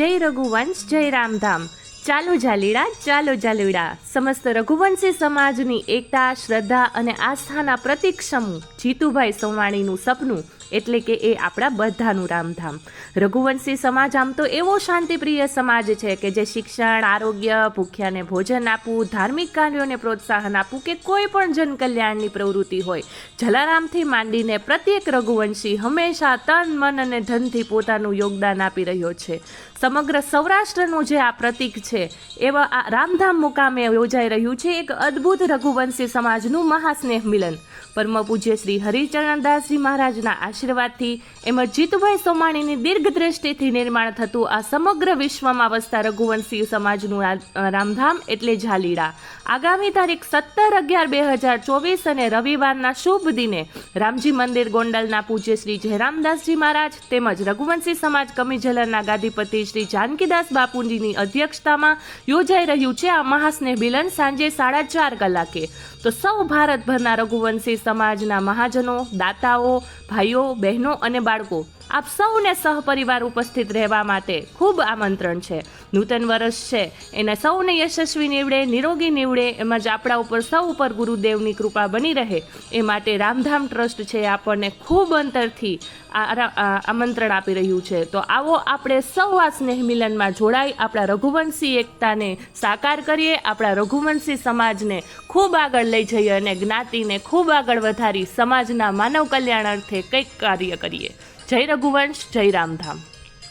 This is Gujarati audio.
જય રઘુવંશ જય રામધામ। ચાલો ઝાલીડા ચાલો ઝાલીડા। સમસ્ત રઘુવંશી સમાજની એકતા, શ્રદ્ધા અને આસ્થાના પ્રતીક સમૂહ જીતુભાઈ સોમાણીનું સપનું એટલે કે એ આપણા બધાનું રામધામ। રઘુવંશી સમાજ આમ તો એવો શાંતિપ્રિય સમાજ છે કે જે શિક્ષણ, આરોગ્ય, ભૂખ્યાને ભોજન આપવું, ધાર્મિક કાર્યોને પ્રોત્સાહન આપવું કે કોઈ પણ જનકલ્યાણની પ્રવૃત્તિ હોય, જલારામથી માંડીને પ્રત્યેક રઘુવંશી હંમેશા તન, મન અને ધનથી પોતાનું યોગદાન આપી રહ્યો છે। સમગ્ર સૌરાષ્ટ્રનું જે આ પ્રતીક છે એવા આ રામધામ મુકામે યોજાઈ રહ્યું છે એક અદ્ભુત રઘુવંશી સમાજનું મહાસ્નેહ મિલન। પરમ પૂજ્ય શ્રી હરિચરણદાસજી મહારાજના આશીર્વાદથી એમજ જીતુભાઈ સોમાણીની દીર્ઘ દ્રષ્ટિથી નિર્માણ થતું આ સમગ્ર વિશ્વમાં વસતા રઘુવંશી સમાજનું રામધામ એટલે ઝાલીડા આગામી તારીખ 17/11/2024 અને રવિવારના શુભ દિને રામજી મંદિર ગોંડલના પૂજ્ય શ્રી જયરામદાસજી મહારાજ તેમજ રઘુવંશી સમાજ કમિઝલરના ગાદીપતિ શ્રી જાનકીદાસ બાપુજીની અધ્યક્ષતામાં યોજાઈ રહ્યું છે આ મહાસ્નેહ મિલન સાંજે 4:30 કલાકે। તો સૌ ભારતભરના રઘુવંશી સમાજના મહાજનો, દાતાઓ, ભાઈઓ, બહેનો અને બાળકો આપ સૌને સહપરિવાર ઉપસ્થિત રહેવા માટે ખૂબ આમંત્રણ છે। નૂતન વર્ષ છે એને સૌને યશસ્વી નીવડે, નિરોગી નીવડે, એમ જ આપણા ઉપર સૌ ઉપર ગુરુદેવની કૃપા બની રહે એ માટે રામધામ ટ્રસ્ટ છે આપણને ખૂબ અંતરથી આમંત્રણ આપી રહ્યું છે। તો આવો આપણે સૌ આ સ્નેહ મિલનમાં જોડાઈ આપણા રઘુવંશી એકતાને સાકાર કરીએ, આપણા રઘુવંશી સમાજને ખૂબ આગળ લઈ જઈએ અને જ્ઞાતિને ખૂબ આગળ વધારી સમાજના માનવ કલ્યાણ અર્થે કંઈક કાર્ય કરીએ। જય રઘુવંશ, જય રામધામ।